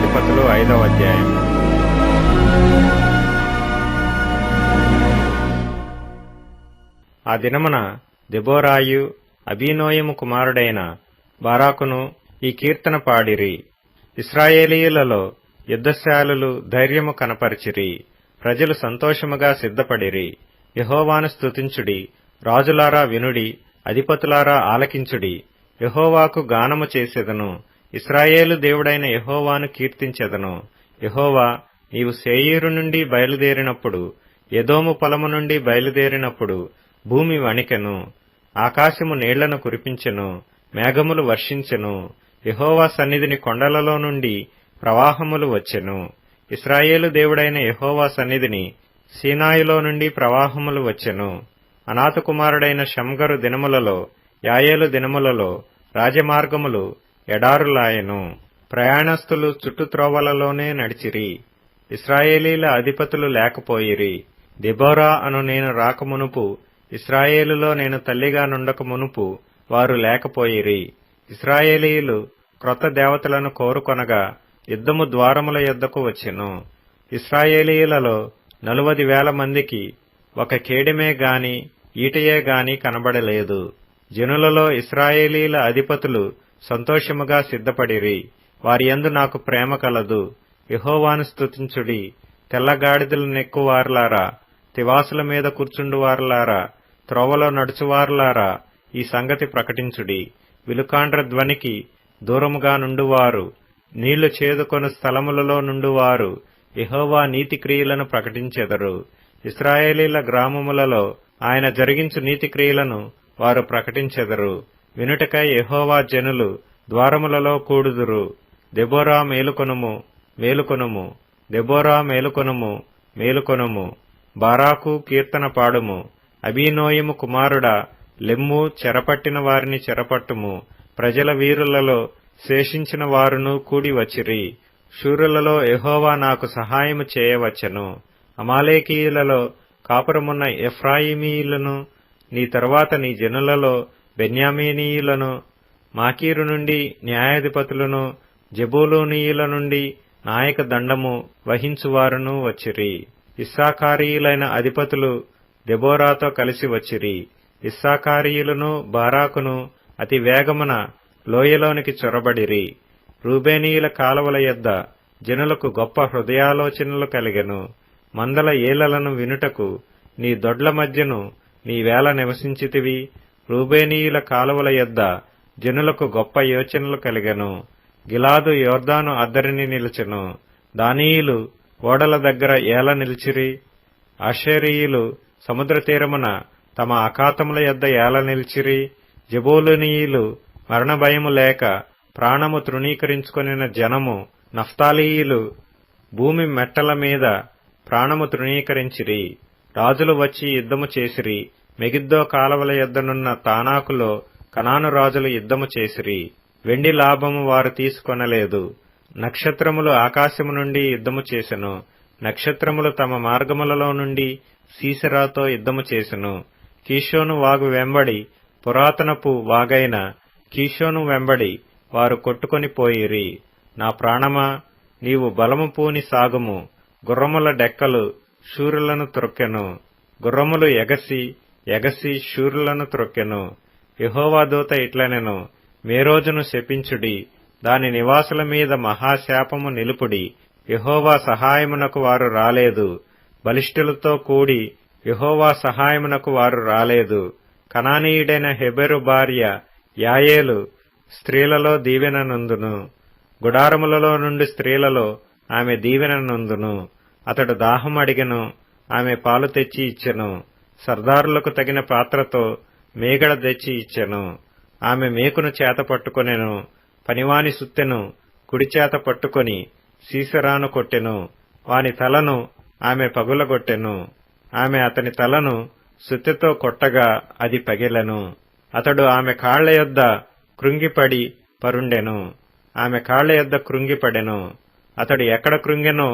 న్యాయాధిపతులు 5వ అధ్యాయం. ఆ దినమున దెబోరాయు అబీనోయము కుమారుడైన బారాకును ఈ కీర్తన పాడిరి. ఇశ్రాయేలీయులలో యుద్ధశాలులు ధైర్యము కనపరిచిరి. ప్రజలు సంతోషముగా సిద్ధపడిరి. యెహోవాను స్తుతించుడి, రాజులారా వినుడి, అధిపతులారా ఆలకించుడి. యెహోవాకు గానము చేసెదను, ఇశ్రాయేలు దేవుడైన యెహోవాను కీర్తించెదను. యెహోవా, నీవు శేయీరు నుండి బయలుదేరినప్పుడు, ఎదోము పొలము నుండి బయలుదేరినప్పుడు భూమి వణికెను, ఆకాశము నీళ్లను కురిపించెను, మేఘములు వర్షించెను. యెహోవా సన్నిధిని కొండలలో నుండి ప్రవాహములు వచ్చెను. ఇశ్రాయేలు దేవుడైన యెహోవా సన్నిధిని సీనాయిలో నుండి ప్రవాహములు వచ్చెను. అనాతు కుమారుడైన షమ్గరు దినములలో, యాయేలు దినములలో రాజమార్గములు ఎడారులాయెను. ప్రయాణస్థులు చుట్టుత్రోవలలోనే నడిచిరి. ఇశ్రాయేలీల అధిపతులు లేకపోయిరి. దెబోరా అను నేను రాకమునుపు, ఇశ్రాయేలులో నేను తల్లిగా నుండక మునుపు వారు లేకపోయిరి. ఇశ్రాయేలీయులు క్రొత్త దేవతలను కోరుకొనగా యుద్ధము ద్వారముల యొద్దకు వచ్చెను. ఇశ్రాయేలీయులలో 40,000 మందికి ఒక కేడెమే గాని ఈటయే గాని కనబడలేదు. జనులలో ఇశ్రాయేలీల అధిపతులు సంతోషముగా సిద్ధపడిరి. వారి యందు నాకు ప్రేమ కలదు. యెహోవాను స్తుతించుడి. తెల్లగాడిదలు నెక్కువారులారా, తివాసుల మీద కూర్చుండువారులారా, త్రోవలో నడుచువారులారా, ఈ సంగతి ప్రకటించుడి. విలుకాండ్ర ధ్వనికి దూరముగా నుండువారు, నీళ్లు చేదుకొను స్థలములలో నుండువారు యెహోవా నీతి క్రియలను ప్రకటించెదరు. ఇశ్రాయేలీల గ్రామములలో ఆయన జరిగించు నీతి క్రియలను వారు ప్రకటించెదరు. వినుటకై యెహోవా జనులు ద్వారములలో కూడుదురు. దెబోరా మేలుకొనుము, మేలుకొనుము, దెబోరా మేలుకొనుము, మేలుకొనుము. బారాకు కీర్తన పాడుము. అబీనోయము కుమారుడా, లెమ్ము, చెరపట్టిన వారిని చెరపట్టుము. ప్రజల వీరులలో శేషించిన వారును కూడి వచ్చిరి. శూరులలో యెహోవా నాకు సహాయము చేయవచ్చెను. అమాలేకీయులలో కాపురమున్న ఎఫ్రాయిమీయులను, నీ తరువాత నీ జనులలో బెన్యామీనీయులను, మాకీరు నుండి న్యాయాధిపతులను, జెబూలూనీయుల నుండి నాయక దండము వహించువారును వచ్చిరి. ఇస్సాకారీయులైన అధిపతులు దెబోరాతో కలిసి వచ్చిరి. ఇస్సాకారీయులను బారాకును అతి వేగమున లోయలోనికి చొరబడిరి. రూబేనీయుల కాలవల యొద్ద జనులకు గొప్ప హృదయాలోచనలు కలిగెను. మందల ఏలలను వినుటకు నీ దొడ్ల మధ్యను నీవేళ నివసించితివి. రూబేనీయుల కాలువల యొద్ద జనులకు గొప్ప యోచనలు కలిగెను. గిలాదు యోర్దాను అద్దరిని నిలిచెను. దానీయులు ఓడల దగ్గర ఏల నిలిచిరి. ఆషేరీయులు సముద్ర తీరమున తమ అఖాతముల యొద్ద ఏల నిలిచిరి. జెబూలూనీయులు మరణ భయము లేక ప్రాణము తృణీకరించుకొనిన జనము. నఫ్తాలీయులు భూమి మెట్టల మీద ప్రాణము తృణీకరించిరి. రాజులు వచ్చి యుద్ధము చేసిరి. మెగిద్దో కాలవల యొద్దనున్న తానాకులో కనాను రాజులు యుద్ధము చేసిరి. వెండి లాభము వారు తీసుకొనలేదు. నక్షత్రములు ఆకాశము నుండి యుద్ధము చేసెను. నక్షత్రములు తమ మార్గములలో నుండి సీసెరాతో యుద్ధము చేసెను. కీషోను వాగు వెంబడి, పురాతనపు వాగైన కీషోను వెంబడి వారు కొట్టుకొని పోయిరి. నా ప్రాణమా, నీవు బలము పూని సాగుము. గుర్రముల డెక్కలు శూరులను త్రొక్కెను. గుర్రములు ఎగసి ఎగసి శూరులను త్రొక్కెను. యెహోవా దూత ఇట్లనెను, మేరోజును శపించుడి, దాని నివాసుల మీద మహాశాపము నిలుపుడి. యెహోవా సహాయమునకు వారు రాలేదు. బలిష్ఠులతో కూడి యెహోవా సహాయమునకు వారు రాలేదు. కనానీయుడైన హెబెరు భార్య యాయేలు స్త్రీలలో దీవెన నొందును. గుడారములలో నుండి స్త్రీలలో ఆమె దీవెన నొందును. అతడు దాహం అడిగెను, ఆమె పాలు తెచ్చి ఇచ్చెను. సర్దారులకు తగిన పాత్రతో మేగడ తెచ్చి ఇచ్చెను. ఆమె మేకును చేత పట్టుకొనెను. పనివాని సుత్తెను కుడిచేత పట్టుకొని సీసెరాను కొట్టెను. వాని తలను ఆమె పగులగొట్టెను. ఆమె అతని తలను సుత్తెతో కొట్టగా అది పగిలెను. అతడు ఆమె కాళ్ల యొద్ద కృంగిపడి పరుండెను. ఆమె కాళ్ల యొద్ద కృంగిపడెను. అతడు ఎక్కడ కృంగెనో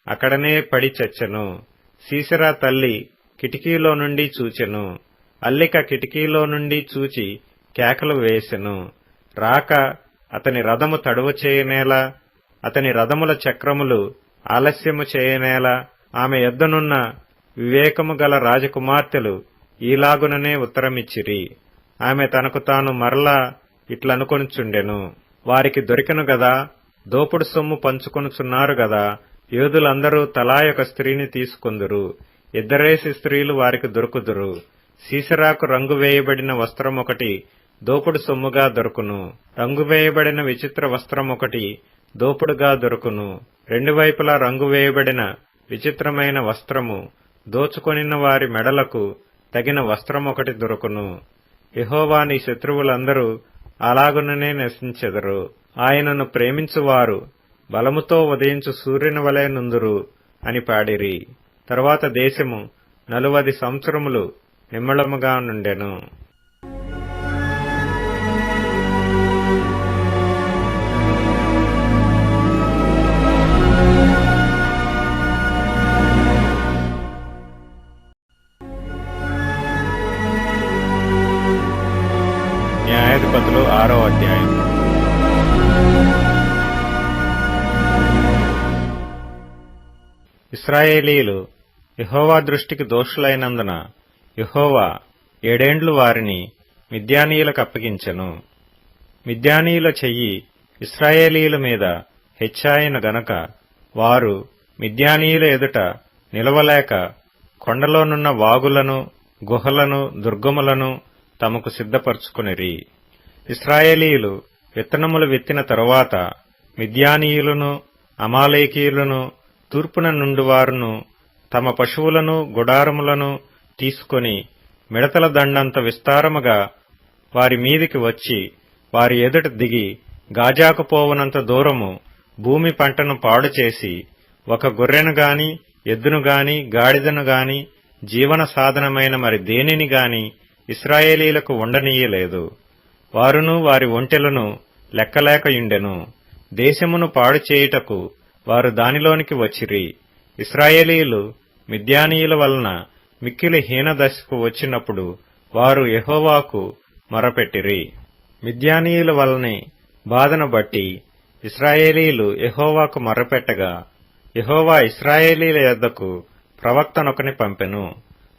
అక్కడనే పడి చచ్చెను. సీసెరా తల్లి కిటికీలో నుండి చూచెను. అల్లిక కిటికీలో నుండి చూచి కేకలు వేసెను. రాక అతని రథము తడువ చేయనేలా, అతని రథముల చక్రములు ఆలస్యము చేయనేలా ఆమె యొద్దనున్న వివేకము గల రాజకుమార్తెలు ఈలాగుననే ఉత్తరమిచ్చిరి. ఆమె తనకు తాను మరలా ఇట్లనుకొనుచుండెను, వారికి దొరికెను గదా, దోపుడు సొమ్ము పంచుకొనుచున్నారు గదా, యోధులందరూ తలా ఒక స్త్రీని తీసుకొందురు, ఇద్దరేసి స్త్రీలు వారికి దొరుకుదురు. సీసరాకు రంగు వేయబడిన వస్త్రమొకటి దోపుడు సొమ్ముగా దొరుకును, రంగు వేయబడిన విచిత్ర వస్త్రమొకటి దోపుడుగా దొరుకును. రెండు వైపులా రంగు వేయబడిన విచిత్రమైన వస్త్రము దోచుకొనిన వారి మెడలకు తగిన వస్త్రమొకటి దొరుకును. యెహోవా నీ శత్రువులందరూ అలాగుననే నశించెదరు. ఆయనను ప్రేమించువారు బలముతో ఉదయించు సూర్యుని వలె నుందురు అని పాడిరి. తరువాత దేశము 40 సంవత్సరములు నిమ్మళముగా నుండెను. న్యాయాధిపతులు 6వ అధ్యాయం. ఇశ్రాయేలీయులు యెహోవా దృష్టికి దోషులైనందున యెహోవా 7 ఏండ్లు వారిని మిద్యానీయులకు అప్పగించెను. మిద్యానీయుల చెయ్యి ఇశ్రాయేలీయుల మీద హెచ్చాయను గనక వారు మిద్యానీయుల ఎదుట నిలవలేక కొండలోనున్న వాగులను, గుహలను, దుర్గములను తమకు సిద్ధపరచుకొనిరి. ఇశ్రాయేలీయులు విత్తనములు విత్తిన తరువాత మిద్యానీయులను, అమాలేకీయులను, తూర్పున నుండివారును తమ పశువులను, గుడారములను తీసుకొని మిడతల దండంత విస్తారముగా వారి మీదికి వచ్చి వారి ఎదుట దిగి గాజాకు పోవునంత దూరము భూమి పంటను పాడుచేసి ఒక గొర్రెను గాని, ఎద్దును గాని, గాడిదను గాని, జీవన సాధనమైన మరి దేనిని గాని ఇశ్రాయేలీలకు ఉండనీయలేదు. వారును వారి ఒంటెలను లెక్కలేకయుండెను. దేశమును పాడు చేయుటకు వారు దానిలోనికి వచ్చిరి. ఇశ్రాయేలీయులు మిద్యానీయుల వలన మిక్కిలి హీనదశకు వచ్చినప్పుడు వారు యెహోవాకు మొరపెట్టిరి. మిద్యానీయుల వలనే బాధను బట్టి ఇశ్రాయేలీయులు యెహోవాకు మొరపెట్టగా యెహోవా ఇశ్రాయేలీయుల యొద్దకు ప్రవక్తనొకని పంపెను.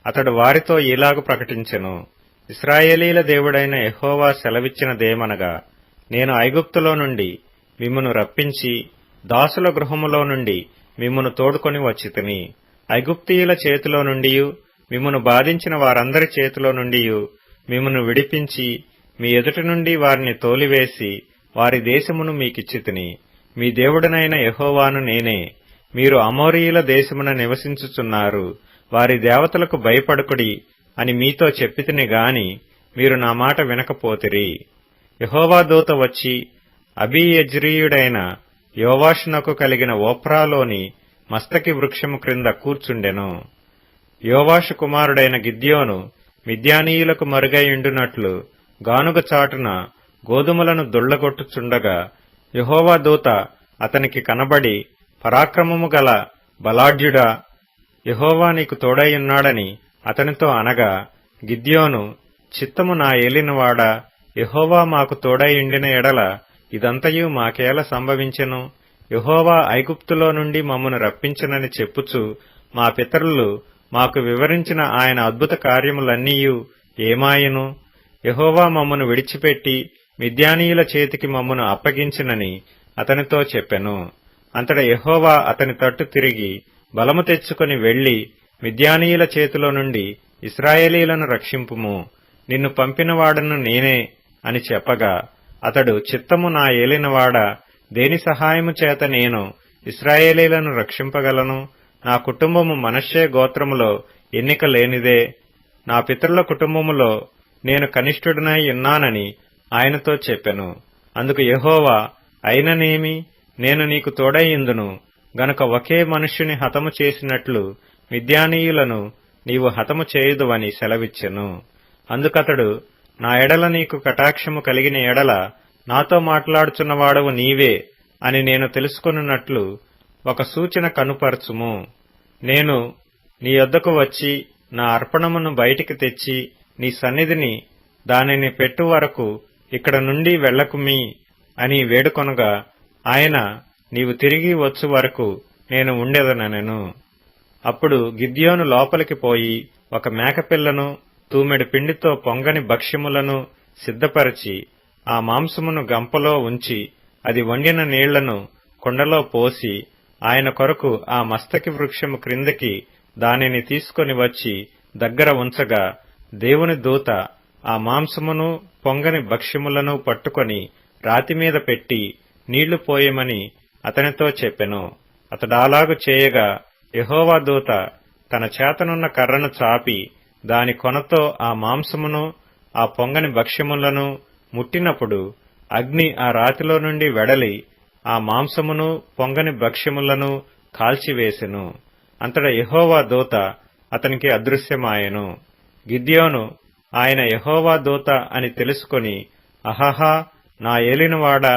అతడు వారితో ఇలాగు ప్రకటించెను, ఇశ్రాయేలీయుల దేవుడైన యెహోవా సెలవిచ్చినదేమనగా, నేను ఐగుప్తులో నుండి మిమ్మును రప్పించి దాసుల గృహములో నుండి మిమ్మును తోడుకొని వచ్చితిని. ఐగుప్తీయుల చేతిలో నుండియు మిమ్మును బాధించిన వారందరి చేతిలో నుండియు మిమ్మును విడిపించి మీ ఎదుటి నుండి వారిని తోలివేసి వారి దేశమును మీకిచ్చితిని. మీ దేవుడనైన యెహోవాను నేనే. మీరు అమోరీయుల దేశమున నివసించుచున్నారు, వారి దేవతలకు భయపడకుడి అని మీతో చెప్పితిని గాని మీరు నా మాట వినకపోతిరి. యెహోవా దూత వచ్చి అబీయజ్రీయుడైన యోవాషునకు కలిగిన ఓఫ్రాలోని మస్తకి వృక్షము క్రింద కూర్చుండెను. యోవాషు కుమారుడైన గిద్యోను మిద్యానీయులకు మరుగైయుండునట్లు గానుగ చాటున గోధుమలను దుళ్లగొట్టుచుండగా యెహోవా దూత అతనికి కనబడి, పరాక్రమము గల బలాఢ్యుడా, యెహోవా నీకు తోడైయున్నాడని అతనితో అనగా, గిద్యోను, చిత్తము నా ఏలినవాడా, యెహోవా మాకు తోడైయుండిన ఎడల ఇదంతయు మాకేల సంభవించెను? యెహోవా ఐగుప్తులో నుండి మమ్మను రప్పించునని చెప్పుచు మా పితరులు మాకు వివరించిన ఆయన అద్భుత కార్యములన్నీయు ఏమాయెను? యెహోవా మమ్మను విడిచిపెట్టి మిద్యానీయుల చేతికి మమ్మను అప్పగించినని అతనితో చెప్పెను. అంతట యెహోవా అతని తట్టు తిరిగి బలము తెచ్చుకొని వెళ్లి మిద్యానీయుల చేతిలో నుండి ఇశ్రాయేలీయులను రక్షింపుము, నిన్ను పంపినవాడను నేనే అని చెప్పగా, అతడు, చిత్తము నా ఏలినవాడా, దేని సహాయము చేత నేను ఇశ్రాయేలీయులను రక్షింపగలను? నా కుటుంబము మనష్షే గోత్రములో ఎన్నిక లేనిదే. నా పితరుల కుటుంబములో నేను కనిష్ఠుడనై ఉన్నానని ఆయనతో చెప్పెను. అందుకు యెహోవా, అయిననేమి, నేను నీకు తోడైయుందును గనుక ఒకే మనుష్యుని హతము చేసినట్లు మిద్యానీయులను నీవు హతము చేయుదువని సెలవిచ్చెను. అందుకతడు, నా ఎడల నీకు కటాక్షము కలిగిన ఎడల నాతో మాట్లాడుచున్నవాడవు నీవే అని నేను తెలుసుకొనున్నట్లు ఒక సూచన కనుపరచుము. నేను నీ యొద్దకు వచ్చి నా అర్పణమును బయటికి తెచ్చి నీ సన్నిధిని దానిని పెట్టు వరకు ఇక్కడ నుండి వెళ్ళకుమీ అని వేడుకొనగా, ఆయన నీవు తిరిగి వచ్చు వరకు నేను ఉండెదనెను. అప్పుడు గిద్యోను లోపలికి పోయి ఒక మేకపిల్లను తూమెడు పిండితో పొంగని భక్ష్యములను సిద్ధపరచి ఆ మాంసమును గంపలో ఉంచి అది వండిన నీళ్లను కుండలో పోసి ఆయన కొరకు ఆ మస్తకి వృక్షము క్రిందకి దానిని తీసుకొని వచ్చి దగ్గర ఉంచగా దేవుని దూత ఆ మాంసమును పొంగని భక్ష్యములను పట్టుకొని రాతిమీద పెట్టి నీళ్లు పోయమని అతనితో చెప్పెను. అతడాలాగు చేయగా యెహోవా దూత తన చేతనున్న కర్రను చాపి దాని కొనతో ఆ మాంసమును ఆ పొంగని భక్ష్యములను ముట్టినప్పుడు అగ్ని ఆ రాతిలో నుండి వెడలి ఆ మాంసమును పొంగని భక్ష్యములను కాల్చివేసెను. అంతటా యెహోవా దూత అతనికి అదృశ్యమాయెను. గిద్యోను ఆయన యెహోవా దూత అని తెలుసుకొని, అహహా, నా ఏలినవాడా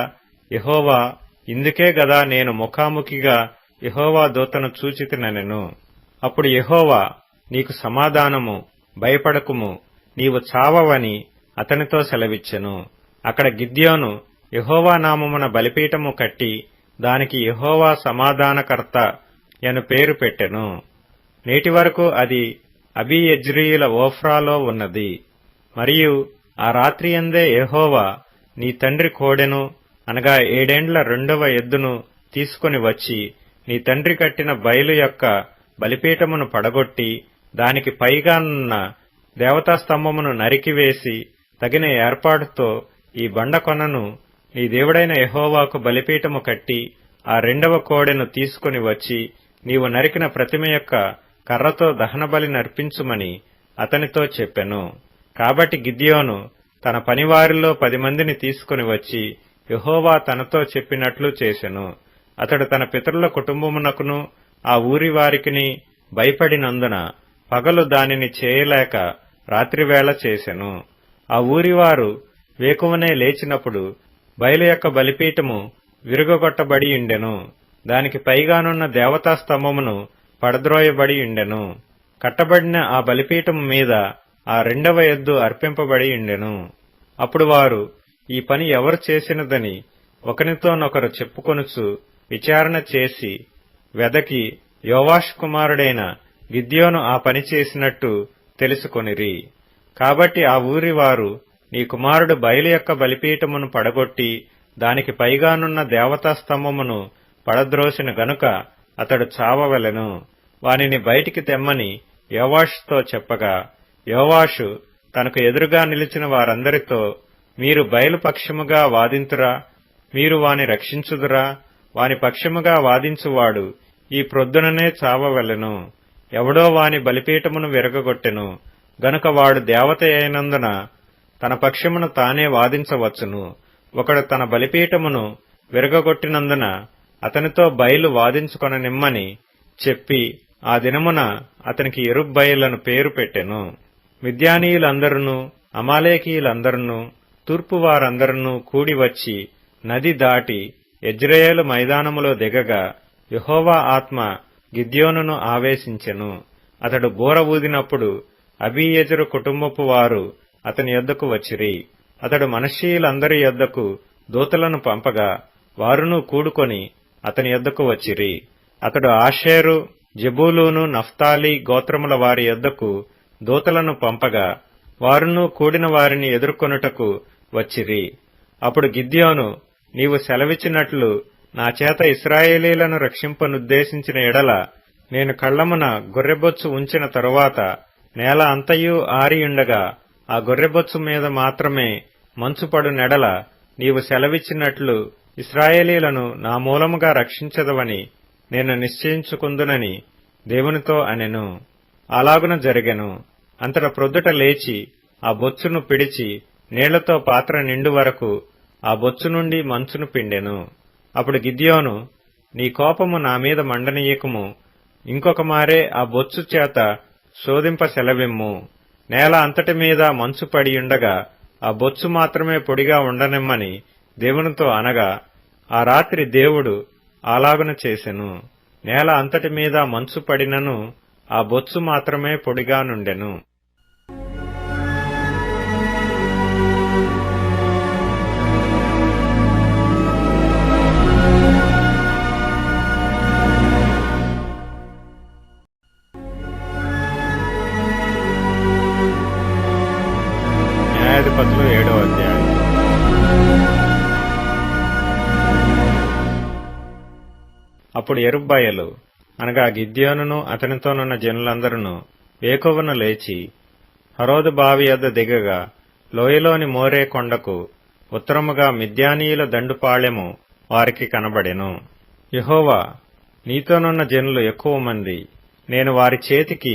యెహోవా, ఇందుకే గదా నేను ముఖాముఖిగా యెహోవా దూతను చూచితినెను. అప్పుడు యెహోవా, నీకు సమాధానము, భయపడకుము, నీవు చావవని అతనితో సెలవిచ్చెను. అక్కడ గిద్యోను యెహోవా నామమున బలిపీఠము కట్టి దానికి యెహోవా సమాధానకర్త యను పేరు పెట్టెను. నేటి వరకు అది అబీయెజ్రీయుల ఓఫ్రాలో ఉన్నది. మరియు ఆ రాత్రియందే యెహోవా నీ తండ్రి కోడెను అనగా 7 ఏండ్ల 2వ ఎద్దును తీసుకొని వచ్చి నీ తండ్రి కట్టిన బయలు యొక్క బలిపీఠమును పడగొట్టి దానికి పైగానున్న దేవతాస్తంభమును నరికివేసి తగిన ఏర్పాటుతో ఈ బండ కొనను నీ దేవుడైన యెహోవాకు బలిపీఠము కట్టి ఆ 2వ కోడెను తీసుకొని వచ్చి నీవు నరికిన ప్రతిమ యొక్క కర్రతో దహనబలి నర్పించుమని అతనితో చెప్పెను. కాబట్టి గిద్యోను తన పనివారిలో 10 మందిని తీసుకొని వచ్చి యెహోవా తనతో చెప్పినట్లు చేసెను. అతడు తన పితరుల కుటుంబమునకును ఆ ఊరి వారికిని భయపడినందున పగలు దానిని చేయలేక రాత్రివేళ చేసెను. ఆ ఊరివారు వేకువనే లేచినప్పుడు బయలు యొక్క బలిపీఠము విరుగగొట్టబడి ఉండెను. దానికి పైగానున్న దేవతా స్తంభమును పడద్రోయబడి ఉండెను. కట్టబడిన ఆ బలిపీఠము మీద ఆ 2వ ఎద్దు అర్పింపబడి ఉండెను. అప్పుడు వారు ఈ పని ఎవరు చేసినదని ఒకనితోనొకరు చెప్పుకొనుచు విచారణ చేసి వెదకి యోవాషు కుమారుడైన గిద్యోను ఆ పని చేసినట్టు తెలుసుకొనిరి. కాబట్టి ఆ ఊరి వారు, నీ కుమారుడు బయలు యొక్క బలిపీఠమును పడగొట్టి దానికి పైగానున్న దేవతా స్తంభమును పడద్రోసిన గనుక అతడు చావవలెను, వానిని బయటికి తెమ్మని యోవాషుతో చెప్పగా, యోవాషు తనకు ఎదురుగా నిలిచిన వారందరితో, మీరు బయలు పక్షముగా వాదింతురా, మీరు వాని రక్షించుదురా, వాని పక్షముగా వాదించువాడు ఈ ప్రొద్దుననే చావవలెను. ఎవడో వాని బలిపీఠమును విరగగొట్టెను గనుక వాడు దేవత అయినందున తన పక్షమును తానే వాదించవచ్చును. ఒకడు తన బలిపీఠమును విరగగొట్టినందున అతనితో బయలు వాదించుకొననిమ్మని చెప్పి ఆ దినమున అతనికి యెరుబ్బయలను పేరు పెట్టెను. మిద్యానీయులందరును అమాలేకీయులందరును తూర్పు వారందరును కూడి వచ్చి నది దాటి యెజ్రెయేలు మైదానములో దిగగా యెహోవా ఆత్మ గిద్యోనును ఆవేశించెను. అతడు బూర ఊదినప్పుడు అబీయెజెరు కుటుంబపు వారు అతని యొద్దకు వచ్చిరి. అతడు మనష్షీయులందరి యొద్దకు దూతలను పంపగా వారును కూడుకొని అతని యొద్దకు వచ్చిరి. అతడు ఆషేరు, జెబూలూను, నఫ్తాలి గోత్రముల వారి యొద్దకు దూతలను పంపగా వారును కూడిన వారిని ఎదుర్కొనుటకు వచ్చిరి. అప్పుడు గిద్యోను, నీవు సెలవిచ్చినట్లు నా చేత ఇశ్రాయేలీలను రక్షింపనుద్దేశించిన ఎడల నేను కళ్లమున గొర్రెబొచ్చు ఉంచిన తరువాత నేల అంతయు ఆరియుండగా ఆ గొర్రెబొచ్చు మీద మాత్రమే మంచుపడు నెడల నీవు సెలవిచ్చినట్లు ఇశ్రాయేలీలను నా మూలముగా రక్షించదవని నేను నిశ్చయించుకుందునని దేవునితో అనెను. అలాగున జరిగెను. అంతట ప్రొద్దుట లేచి ఆ బొచ్చును పిడిచి నీళ్లతో పాత్ర నిండు వరకు ఆ బొచ్చు నుండి మంచును పిండెను. అప్పుడు గిద్యోను, నీ కోపము నా మీద మండనీయకము, ఇంకొక మారే ఆ బొచ్చు చేత శోధింప సెలవిమ్ము. నేల అంతటి మీద మంచు పడియుండగా ఆ బొచ్చు మాత్రమే పొడిగా ఉండనిమ్మని దేవునితో అనగా ఆ రాత్రి దేవుడు అలాగున చేసెను. నేల అంతటి మీద మంచు పడినను ఆ బొచ్చు మాత్రమే పొడిగా నుండెను. అప్పుడు యెరుబ్బయలు అనగా గిద్యోనును అతనితోనున్న జనులందరూ వేకువన లేచి హరోదు బావి యొద్ద దిగగా లోయలోని మోరే కొండకు ఉత్తరముగా మిద్యానీయుల దండుపాళెము వారికి కనబడెను. యెహోవా, నీతోనున్న జనులు ఎక్కువ మంది, నేను వారి చేతికి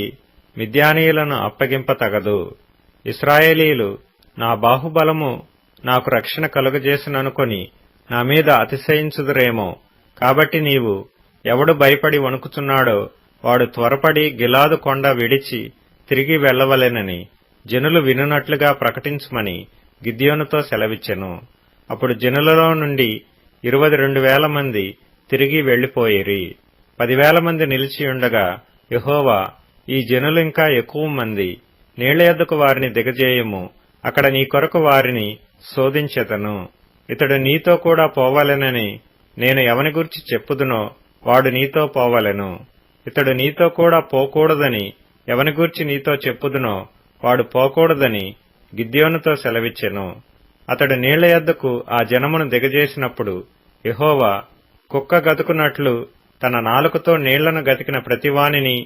మిద్యానీయులను అప్పగింపతగదు. ఇశ్రాయేలీయులు నా బాహుబలము నాకు రక్షణ కలుగజేసిననుకొని నా మీద అతిశయించుదురేమో. కాబట్టి నీవు ఎవడు భయపడి వణుకుచున్నాడో వాడు త్వరపడి గిలాదు కొండ విడిచి తిరిగి వెళ్లవలెనని జనులు వినునట్లుగా ప్రకటించుమని గిద్యోనుతో సెలవిచ్చెను. అప్పుడు జనులలో నుండి 22,000 మంది తిరిగి వెళ్లిపోయిరి. 10,000 మంది నిలిచియుండగా యెహోవా, ఈ జనులింకా ఎక్కువ మంది, నీళ్ల యొద్దకు వారిని దిగజేయము, అక్కడ నీ కొరకు వారిని శోధించెదను. ఇతడు నీతో కూడా పోవలెనని నేను ఎవని గూర్చి చెప్పుదునో వాడు నీతో పోవలెను. ఇతడు నీతో కూడా పోకూడదని ఎవని గూర్చి నీతో చెప్పుదునో వాడు పోకూడదని గిద్యోనుతో సెలవిచ్చెను. అతడు నీళ్ల యొద్దకు ఆ జనమును దిగజేసినప్పుడు యెహోవా కుక్క గతుకున్నట్లు తన నాలుకతో నీళ్లను గతికిన ప్రతివానిని,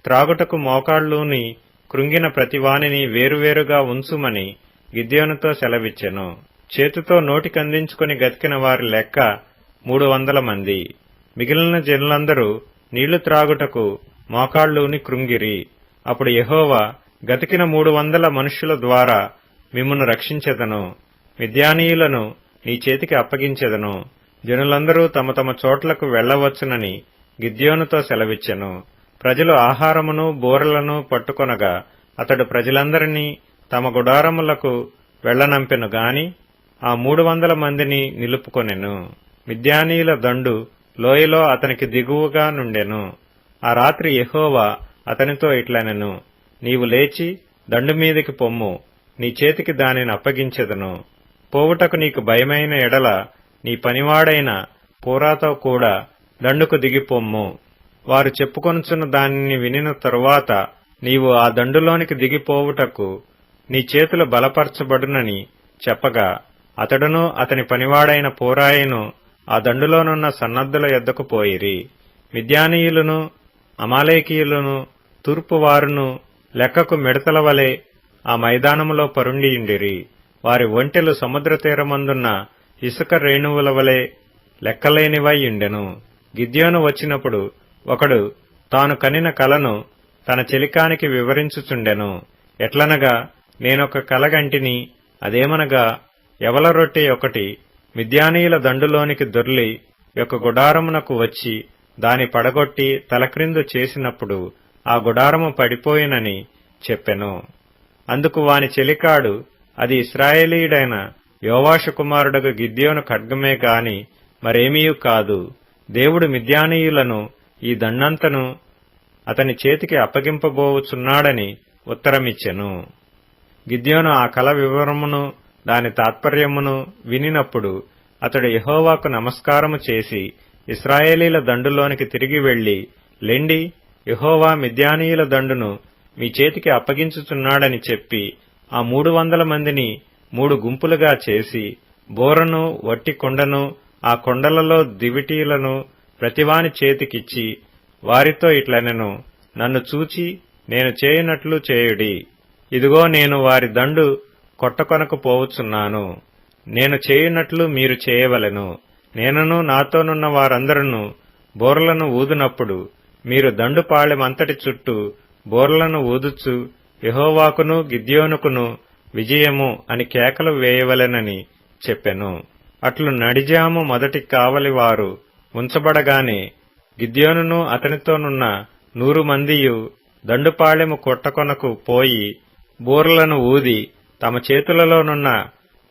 త్రాగుటకు మోకాళ్ళూని కృంగిన ప్రతివానిని వేరువేరుగా ఉంచుమని గిద్యోనుతో సెలవిచ్చెను. చేతితో నోటికందించుకుని గతికిన వారి లెక్క 300 మంది. మిగిలిన జనులందరూ నీళ్లు త్రాగుటకు మోకాళ్ళూని కృంగిరి. అప్పుడు యెహోవా, గతికిన 300 మనుష్యుల ద్వారా మిమ్మును రక్షించెదను, మిద్యానీయులను నీ చేతికి అప్పగించెదను. జనులందరూ తమ తమ చోట్లకు వెళ్లవచ్చునని గిద్యోనుతో సెలవిచ్చెను. ప్రజలు ఆహారమును బూరలను పట్టుకొనగా అతడు ప్రజలందరినీ తమ గుడారములకు వెళ్లనంపెను గాని ఆ 300 మందిని నిలుపుకొనెను. మిద్యానీయుల దండు లోయలో అతనికి దిగువగా నుండెను. ఆ రాత్రి యెహోవా అతనితో ఇట్లనెను, నీవు లేచి దండు మీదికి పొమ్ము, నీ చేతికి దానిని అప్పగించెదను. పోవుటకు నీకు భయమైన ఎడల నీ పనివాడైన పూరాతో కూడా దండుకు దిగిపొమ్ము. వారు చెప్పుకొనుచున్న దానిని వినిన తరువాత నీవు ఆ దండులోనికి దిగిపోవుటకు నీ చేతులు బలపరచబడునని చెప్పగా అతడును అతని పనివాడైన పూరాయను ఆ దండులోనున్న సన్నద్ధుల యొద్దకు పోయిరి. మిద్యానీయులను అమాలేకీయులను తూర్పువారును లెక్కకు మిడతల వలె ఆ మైదానములో పరుండియుండిరి. వారి ఒంటెలు సముద్ర తీరమందున్న ఇసుక రేణువుల వలె లెక్కలేనివై ఉండెను. గిద్యోను వచ్చినప్పుడు ఒకడు తాను కనిన కలను తన చెలికానికి వివరించుచుండెను. ఎట్లనగా, నేనొక కలగంటిని, అదేమనగా యవల రొట్టె ఒకటి మిద్యానీయుల దండులోనికి దొర్లి యొక్క గుడారమునకు వచ్చి దాని పడగొట్టి తలక్రిందు చేసినప్పుడు ఆ గుడారము పడిపోయినని చెప్పెను. అందుకు వాని చెలికాడు, అది ఇశ్రాయేలీయుడైన యోవాషు కుమారుడగు గిద్యోను ఖడ్గమే గాని మరేమీయూ కాదు. దేవుడు మిద్యానీయులను ఈ దండంతను అతని చేతికి అప్పగింపబోవుచున్నాడని ఉత్తరమిచ్చెను. గిద్యోను ఆ కల వివరమును దాని తాత్పర్యమును వినినప్పుడు అతడు యెహోవాకు నమస్కారము చేసి ఇశ్రాయేలీల దండులోనికి తిరిగి వెళ్లి, లెండి, యెహోవా మిద్యానీయుల దండును మీ చేతికి అప్పగించుచున్నాడని చెప్పి ఆ 300 మందిని 3 గుంపులుగా చేసి బోరను వట్టి కొండను ఆ కొండలలో దివిటీలను ప్రతివాని చేతికిచ్చి వారితో ఇట్లనెను, నన్ను చూచి నేను చేయనట్లు చేయుడి. ఇదిగో నేను వారి దండు కొట్టకొనకు పోవుచున్నాను. నేను చేయునట్లు మీరు చేయవలెను. నేనును నాతోనున్న వారందరూ బోర్లను ఊదునప్పుడు మీరు దండుపాళెమంతటి చుట్టూ బోర్లను ఊదుచు యెహోవాకును గిద్యోనుకును విజయము అని కేకలు వేయవలెనని చెప్పెను. అట్లు నడిజాము మొదటి కావలివారు ఉంచబడగానే గిద్యోనును అతనితోనున్న 100 మందియు దండుపాళెము కొట్టకొనకు పోయి బోర్లను ఊది తమ చేతులలోనున్న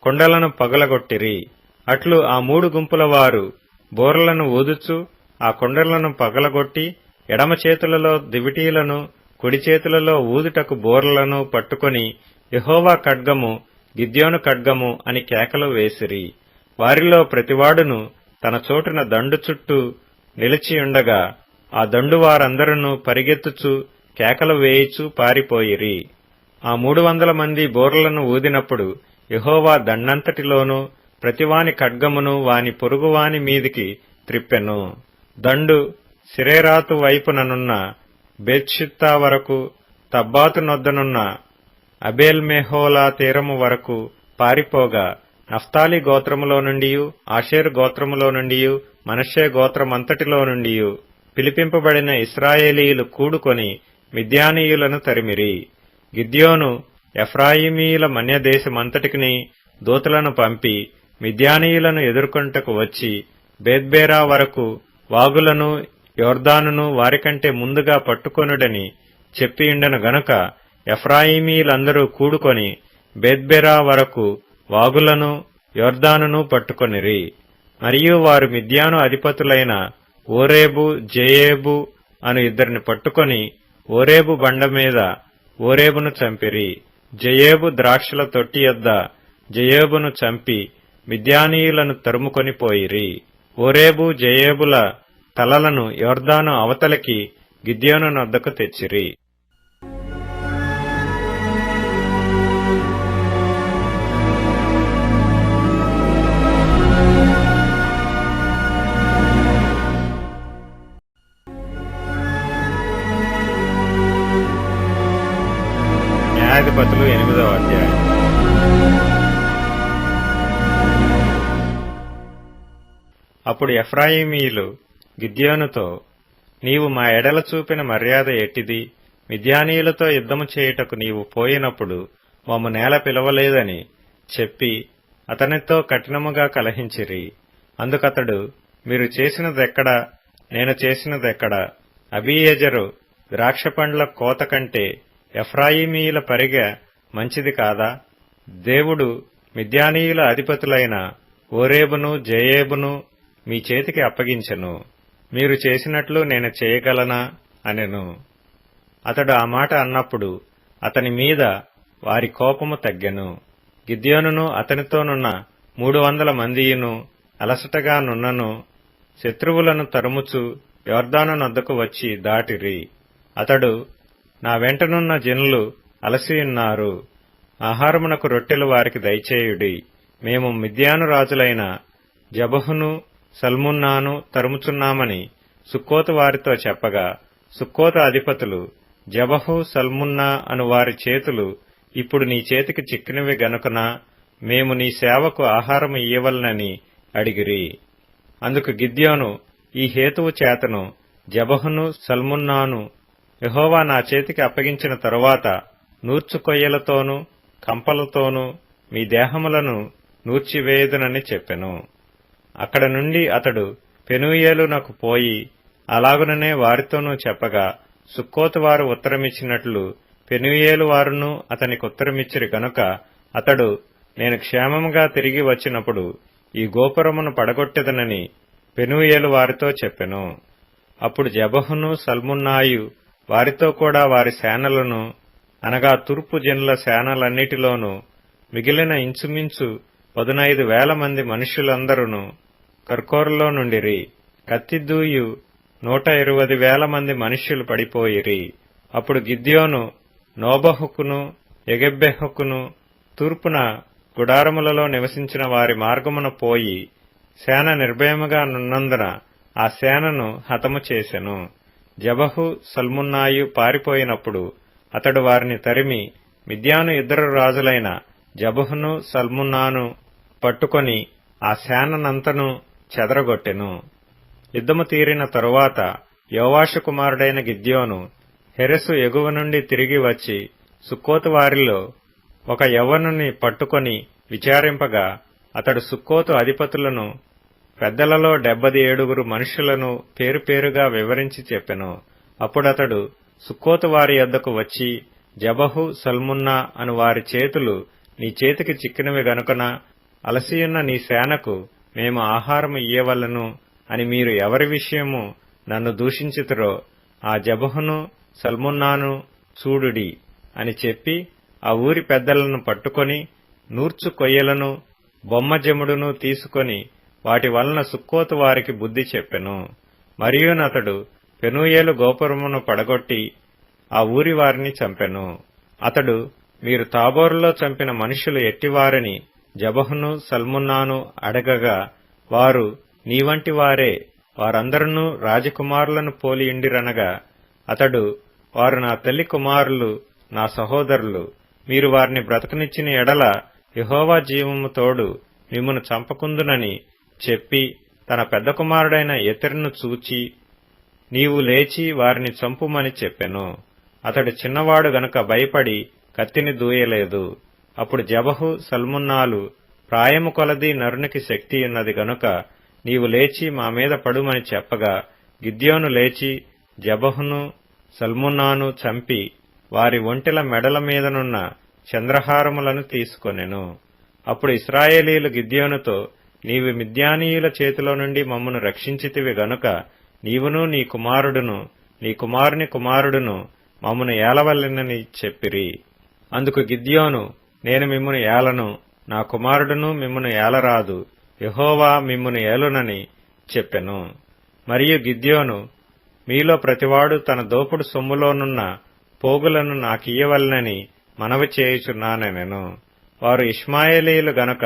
కొండలను పగలగొట్టిరి. అట్లు ఆ 3 గుంపుల వారు బోర్లను ఊదుచు ఆ కొండలను పగలగొట్టి ఎడమ చేతులలో దివిటీలను కుడి చేతులలో ఊదుటకు బోర్లను పట్టుకొని యెహోవా ఖడ్గము గిద్యోను ఖడ్గము అని కేకలు వేసిరి. వారిలో ప్రతివాడును తన చోటున దండు చుట్టూ నిలిచియుండగా ఆ దండు వారందరూ పరిగెత్తుచు కేకలు వేయిచు పారిపోయిరి. ఆ 300 మంది బోర్లను ఊదినప్పుడు యెహోవా దండంతటిలోనూ ప్రతివాని ఖడ్గమును వాని పొరుగువాని మీదికి త్రిప్పెను. దండు సిరేరాతు వైపుననున్న బెత్షిత్తా వరకు, తబ్బాతు నొద్దనున్న అబేల్ మెహోలా తీరము వరకు పారిపోగా, నఫ్తాలి గోత్రములో నుండియు, ఆషేరు గోత్రములో నుండియు, మనష్షే గోత్రమంతటిలో నుండియు పిలిపింపబడిన ఇశ్రాయేలీయులు కూడుకొని మిద్యానీయులను తరిమిరి. గిద్యోను ఎఫ్రాయిమీయుల మన్యదేశమంతటికిని దూతలను పంపి మిద్యానీయులను ఎదుర్కొంటకు వచ్చి బేత్బేరా వరకు వాగులను యొర్దానును వారికంటే ముందుగా పట్టుకొనుడని చెప్పియుండెను గనుక ఎఫ్రాయిమీయులందరూ కూడుకొని బేత్బేరా వరకు వాగులను యొర్దానును పట్టుకొనిరి. మరియు వారు మిద్యాను అధిపతులైన ఓరేబు, జెయేబు అను ఇద్దరిని పట్టుకొని ఓరేబు బండ మీద ఓరేబును చంపిరి. జెయేబు ద్రాక్షల తొట్టి యొద్ద జెయేబును చంపి మిద్యానీయులను తరుముకొని పోయిరి. ఓరేబు, జెయేబుల తలలను యొర్దాను అవతలికి గిద్యోను నొద్దకు తెచ్చిరి. న్యాయాధిపతులు 8వ అధ్యాయం. అప్పుడు ఎఫ్రాయిమీయులు గిద్యోనుతో, నీవు మా ఎడల చూపిన మర్యాద ఎట్టిది? మిద్యానీయులతో యుద్ధము చేయుటకు నీవు పోయినప్పుడు మమ్ము నేల పిలవలేదని చెప్పి అతనితో కఠినముగా కలహించిరి. అందుకతడు, మీరు చేసినదెక్కడా, నేను చేసినదెక్కడా? అబీయెజరు ద్రాక్షపండ్ల కోత కంటే ఎఫ్రాయిమీయుల పరిగె మంచిది కాదా? దేవుడు మిద్యానీయుల అధిపతులైన ఓరేబును, జెయేబును మీ చేతికి అప్పగించెను. మీరు చేసినట్లు నేను చేయగలనా అనెను. అతడు ఆ మాట అన్నప్పుడు అతని మీద వారి కోపము తగ్గెను. గిద్యోనును అతనితోనున్న 300 మందియును అలసటగా నున్నను శత్రువులను తరుముచు యొర్దాను నొద్దకు వచ్చి దాటిరి. అతడు, నా వెంటనున్న జనులు అలసియున్నారు, ఆహారమునకు రొట్టెలు వారికి దయచేయుడి. మేము మిద్యాను రాజులైన జబహును, సల్మున్నాను తరుముచున్నామని సుక్కోతు వారితో చెప్పగా, సుక్కోతు అధిపతులు జబహు, సల్మున్నా అను వారి చేతులు ఇప్పుడు నీ చేతికి చిక్కినవి గనుకన మేము నీ సేవకు ఆహారము ఇయ్యవలనని అడిగిరి. అందుకు గిద్యోను, ఈ హేతువు చేతను జబహును, సల్మున్నాను యెహోవా నా చేతికి అప్పగించిన తరువాత నూర్చు కొయ్యలతోనూ కంపలతోనూ మీ దేహములను నూర్చివేయుదునని చెప్పెను. అక్కడ నుండి అతడు పెనూయేలునకు పోయి అలాగుననే వారితోనూ చెప్పగా, సుక్కోతు వారు ఉత్తరమిచ్చినట్లు పెనూయేలు వారును అతనికి ఉత్తరమిచ్చిరి గనుక అతడు, నేను క్షేమముగా తిరిగి వచ్చినప్పుడు ఈ గోపురమును పడగొట్టెదనని పెనూయేలు వారితో చెప్పెను. అప్పుడు జబహును, సల్మున్నాయు వారితో కూడా వారి సేనలను, అనగా తూర్పు జనుల సేనలన్నిటిలోనూ మిగిలిన ఇంచుమించు 15,000 మంది మనుష్యులందరూ కర్కోరులో నుండిరి. కత్తిదూయు 120,000 మంది మనుష్యులు పడిపోయిరి. అప్పుడు గిద్యోను నోబహుకును, ఎగెబ్బెహుకును తూర్పున గుడారములలో నివసించిన వారి మార్గమున పోయి సేన నిర్భయముగా నున్నందున ఆ సేనను హతము చేసెను. జబహు, సల్మున్నాయు పారిపోయినప్పుడు అతడు వారిని తరిమి మిద్యాను ఇద్దరు రాజులైన జబహును, సల్మున్నాను పట్టుకొని ఆ సేననంతను చెదరగొట్టెను. యుద్ధము తీరిన తరువాత యోవాషు కుమారుడైన గిద్యోను హెరెసు ఎగువ నుండి తిరిగి వచ్చి సుక్కోతు వారిలో ఒక యవ్వనుని పట్టుకొని విచారింపగా, అతడు సుక్కోతు అధిపతులను, పెద్దలలో 77 మనుషులను పేరు పేరుగా వివరించి చెప్పెను. అప్పుడతడు సుక్కోతు వారి యొద్దకు వచ్చి, జబహు, సల్మున్నా అను వారి చేతులు నీ చేతికి చిక్కినవి గనుకన అలసియున్న నీ సేనకు మేము ఆహారము ఇయ్యవలెను అని మీరు ఎవరి విషయము నన్ను దూషించితిరో ఆ జబహును, సల్మున్నాను చూడుడి అని చెప్పి ఆ ఊరి పెద్దలను పట్టుకొని నూర్చు కొయ్యలను, బొమ్మజెముడును తీసుకొని వాటి వలన సుక్కోతు వారికి బుద్ధి చెప్పెను. మరియునతడు పెనూయేలు గోపురమును పడగొట్టి ఆ ఊరి వారిని చంపెను. అతడు, మీరు తాబోరులో చంపిన మనుషులు ఎట్టివారని జబహును, సల్మున్నాను అడగగా, వారు, నీ వంటి వారే, వారందరూ రాజకుమారులను పోలి ఇండిరనగా అతడు, వారు నా తల్లి కుమారులు, నా సహోదరులు. మీరు వారిని బ్రతకనిచ్చిన ఎడల యెహోవా జీవము తోడు మిమ్మును చంపకుందునని చెప్పి తన పెద్ద కుమారుడైన యెతెరును చూచి, నీవు లేచి వారిని చంపుమని చెప్పెను. అతడు చిన్నవాడు గనుక భయపడి కత్తిని దూయలేదు. అప్పుడు జెబహు, సల్మున్నాలు, ప్రాయము కొలది నరునికి శక్తి ఉన్నది గనుక నీవు లేచి మా మీద పడుమని చెప్పగా, గిద్యోను లేచి జెబహును సల్మున్నాను చంపి వారి ఒంటెల మెడల మీదనున్న చంద్రహారములను తీసుకొనెను. అప్పుడు ఇశ్రాయేలీయులు గిద్యోనుతో, నీవు మిద్యానీయుల చేతిలో నుండి మమ్మను రక్షించితివి గనుక నీవును నీ కుమారుడును నీ కుమారుని కుమారుడును మమ్మను ఏలవలెనని చెప్పిరి. అందుకు గిద్యోను, నేను మిమ్మును ఏలను, నా కుమారుడును మిమ్మును ఏలరాదు, యెహోవా మిమ్మును ఏలునని చెప్పెను. మరియు గిద్యోను, మీలో ప్రతివాడు తన దోపుడు సొమ్ములోనున్న పోగులను నాకియ్యవలెనని మనవి చేయుచున్నానెనెను. వారు ఇష్మాయేలీయులు గనుక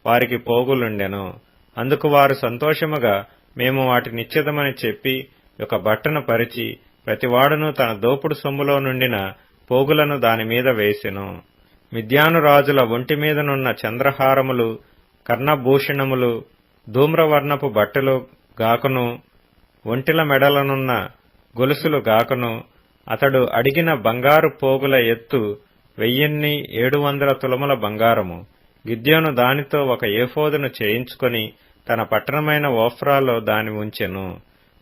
వారికి పోగులుండెను. అందుకు వారు సంతోషముగా మేము వాటినిచ్చెదమని చెప్పి ఒక బట్టను పరిచి ప్రతివాడును తన దోపుడు సొమ్ములో నుండిన పోగులను దానిమీద వేసెను. మిద్యాను రాజుల ఒంటి మీదనున్న చంద్రహారములు, కర్ణభూషణములు, ధూమ్రవర్ణపు బట్టలు గాకును, ఒంటిల మెడలనున్న గొలుసులు గాకును, అతడు అడిగిన బంగారు పోగుల ఎత్తు 1700 తులముల బంగారము. గిద్యోను దానితో ఒక ఏఫోదును చేయించుకొని తన పట్టణమైన ఓఫ్రాలో దాని ఉంచెను.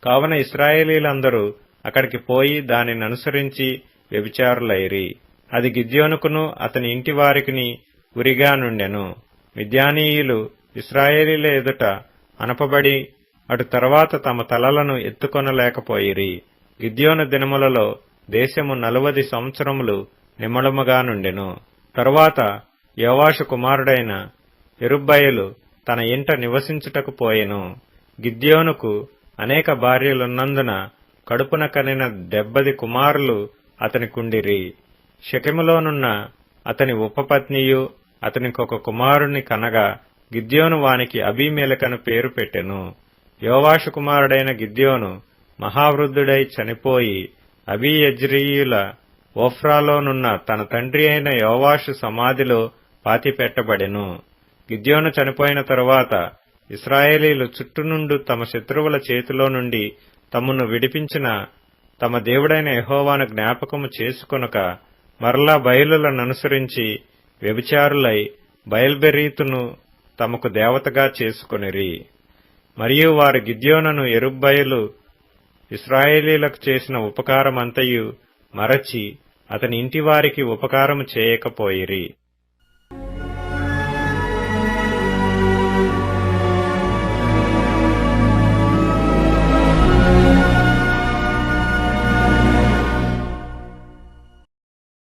కావున ఇశ్రాయేలీలందరూ అక్కడికి పోయి దానిని అనుసరించి వ్యభిచారులైరి. అది గిద్యోనుకును అతని ఇంటి వారికిని ఉరిగా నుండెను. మిద్యానీయులు ఇశ్రాయేలీల ఎదుట అనపబడి అటు తర్వాత తమ తలలను ఎత్తుకొనలేకపోయిరి. గిద్యోను దినములలో దేశము 40 సంవత్సరములు నిమ్మళముగా నుండెను. తరువాత యోవాషు కుమారుడైన యెరుబ్బయలు తన ఇంట నివసించుటకు పోయెను. గిద్యోనుకు అనేక భార్యలున్నందున కడుపున కనిన 70 కుమారులు అతనికుండిరి. షెకెములోనున్న అతని ఉపపత్నియు అతనికొక కుమారుని కనగా గిద్యోను వానికి అబీమెలెకను పేరు పెట్టెను. యోవాషు కుమారుడైన గిద్యోను మహావృద్ధుడై చనిపోయి అబీయెజ్రీయుల ఓఫ్రాలోనున్న తన తండ్రి అయిన యోవాషు సమాధిలో పాతిపెట్టబడెను. గిద్యోను చనిపోయిన తరువాత ఇశ్రాయేలీలు చుట్టునుండు తమ శత్రువుల చేతిలో నుండి తమను విడిపించిన తమ దేవుడైన యెహోవాను జ్ఞాపకము చేసుకొనక మరలా బయలులననుసరించి వ్యభిచారులై బయల్బెరీతును తమకు దేవతగా చేసుకొనిరి. మరియు వారు గిద్యోనును యెరుబ్బయలు ఇశ్రాయేలీలకు చేసిన ఉపకారమంతయు మరచి అతని ఇంటివారికి ఉపకారము చేయకపోయిరి.